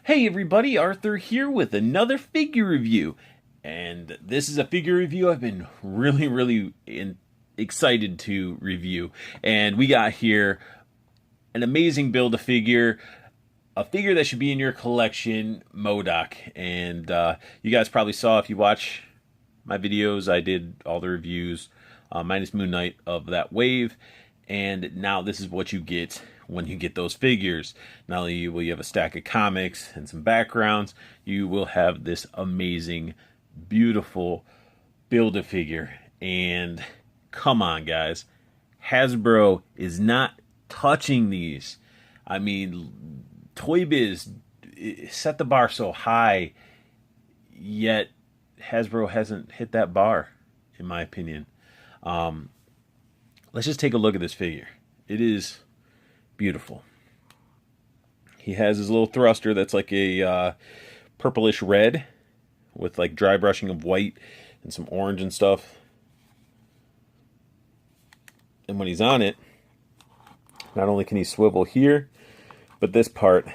Hey everybody, Arthur here with another figure review. And this is a figure review I've been really excited to review. And we got here an amazing Build-A-Figure, a figure that should be in your collection, Modock. And you guys probably saw, if you watch my videos, I did all the reviews, minus Moon Knight, of that wave. And now this is what you get when you get those figures. Not only will you have a stack of comics and some backgrounds, you will have this amazing, beautiful Build-A-Figure. And come on, guys, Hasbro is not touching these. I mean, Toy Biz set the bar so high, yet Hasbro hasn't hit that bar, in my opinion. Let's just take a look at this figure. It is beautiful. He has his little thruster that's like a purplish red with like dry brushing of white and some orange and stuff. And when he's on it, not only can he swivel here, but this part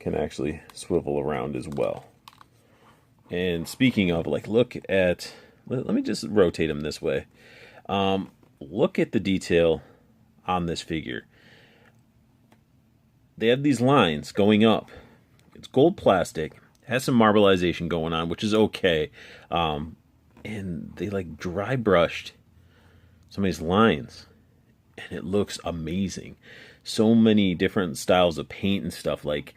can actually swivel around as well. And speaking of, like, look at, let me just rotate him this way. Look at the detail on this figure. They have these lines going up. It's gold plastic. Has some marbleization going on, which is okay. And they like dry brushed some of these lines. And it looks amazing. So many different styles of paint and stuff. Like,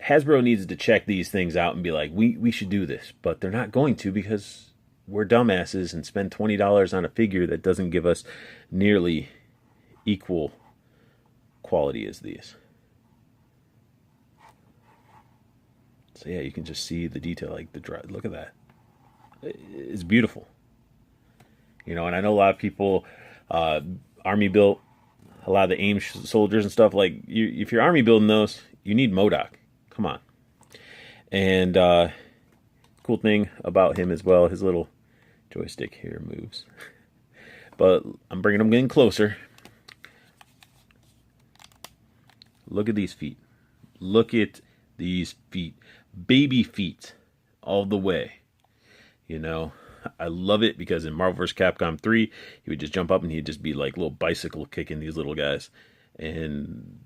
Hasbro needs to check these things out and be like, we should do this. But they're not going to, because we're dumbasses and spend $20 on a figure that doesn't give us nearly equal quality as these. So yeah, you can just see the detail, like the dry. Look at that. It's beautiful. You know, and I know a lot of people, army built, a lot of the AIM soldiers and stuff. Like, if you're army building those, you need Modock. Come on. And cool thing about him as well, his little joystick here moves. But I'm bringing him in closer. Look at these feet. Look at these feet. Baby feet all the way. You know, I love it because in Marvel vs. Capcom 3, he would just jump up and he'd just be like a little bicycle kicking these little guys. And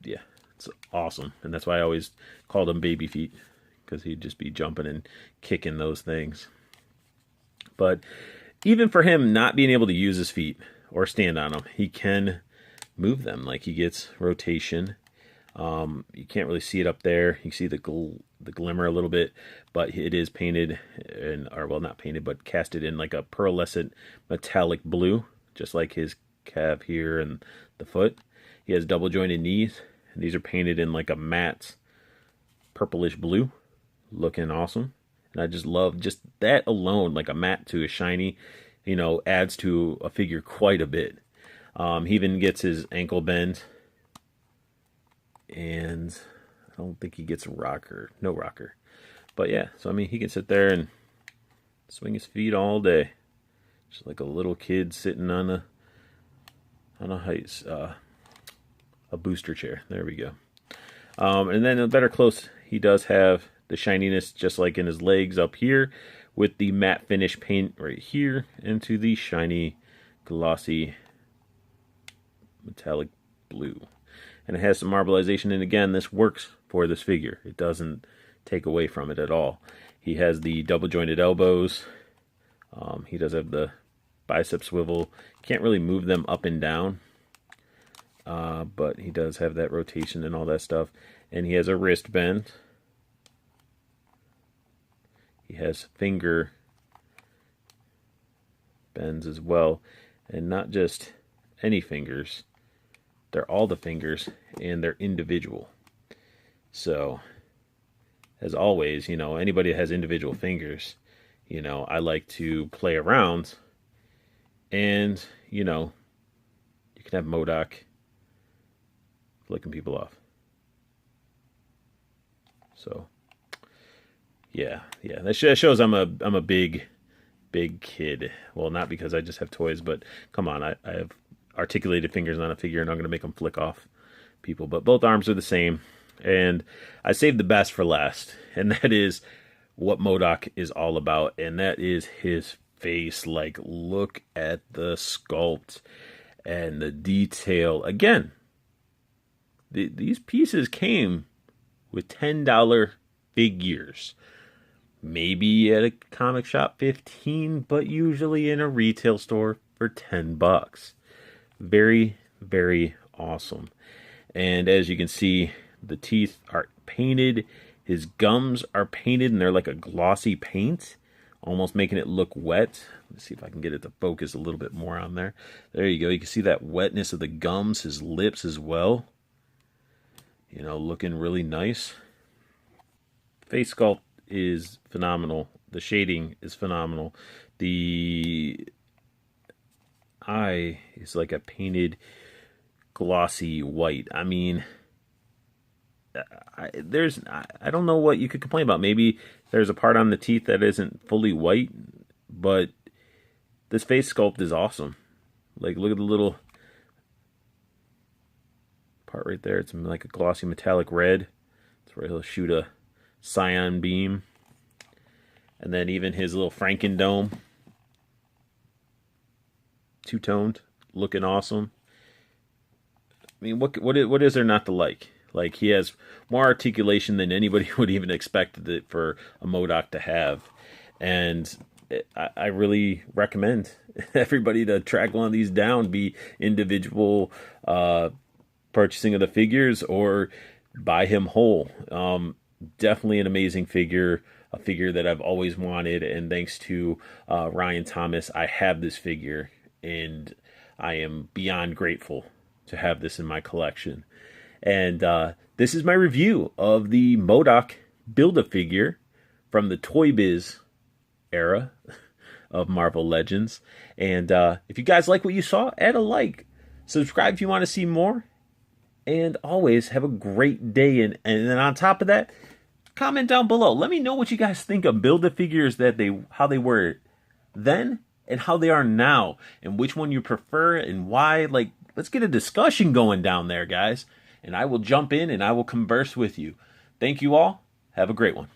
yeah, it's awesome. And that's why I always called him baby feet, because he'd just be jumping and kicking those things. But even for him not being able to use his feet or stand on them, he can move them. Like, he gets rotation. You can't really see it up there. You can see the glimmer a little bit, but it is painted, or well, not painted, but casted in like a pearlescent metallic blue, just like his calf here and the foot. He has double jointed knees, and these are painted in like a matte purplish blue, looking awesome. And I just love just that alone, like a matte to a shiny, you know, adds to a figure quite a bit. He even gets his ankle bend. And I don't think he gets a rocker. No rocker. But yeah, so I mean, he can sit there and swing his feet all day. Just like a little kid sitting on a booster chair. There we go. And then a better close, he does have the shininess just like in his legs up here, with the matte finish paint right here into the shiny, glossy, metallic blue. And it has some marbleization, and again, this works for this figure. It doesn't take away from it at all. He has the double jointed elbows. He does have the bicep swivel. Can't really move them up and down, but he does have that rotation and all that stuff. And he has a wrist bend. He has finger bends as well, and not just any fingers. They're all the fingers, and they're individual. So, as always, you know, anybody that has individual fingers, you know, I like to play around. And, you know, you can have Modock flicking people off. So, yeah, that shows I'm a big kid. Well, not because I just have toys, but come on, I have articulated fingers on a figure, and I'm going to make them flick off people. But both arms are the same. And I saved the best for last, and that is what Modock is all about, and that is his face. Like, look at the sculpt and the detail. Again, these pieces came with $10 figures. Maybe at a comic shop 15, but usually in a retail store for $10. Very, very awesome. And as you can see, the teeth are painted. His gums are painted, and they're like a glossy paint, almost making it look wet. Let's see if I can get it to focus a little bit more on there. There you go. You can see that wetness of the gums, his lips as well. You know, looking really nice. Face sculpt is phenomenal. The shading is phenomenal. The eye is like a painted glossy white. I mean, I don't know what you could complain about. Maybe there's a part on the teeth that isn't fully white, but this face sculpt is awesome. Like, look at the little part right there. It's like a glossy metallic red. That's where he'll shoot a cyan beam. And then even his little Franken dome, two-toned, looking awesome. I mean, what is there not to like? Like, he has more articulation than anybody would even expect it for a Modock to have. And I really recommend everybody to track one of these down, be individual purchasing of the figures or buy him whole. Definitely an amazing figure, a figure that I've always wanted, and thanks to Ryan Thomas, I have this figure, and I am beyond grateful to have this in my collection. And this is my review of the Modock Build-A-Figure from the Toy Biz era of Marvel Legends. And if you guys like what you saw, add a like. Subscribe if you want to see more. And always have a great day. And then on top of that, comment down below. Let me know what you guys think of Build-A-Figures, how they were then and how they are now. And which one you prefer and why. Like, let's get a discussion going down there, guys. And I will jump in and I will converse with you. Thank you all. Have a great one.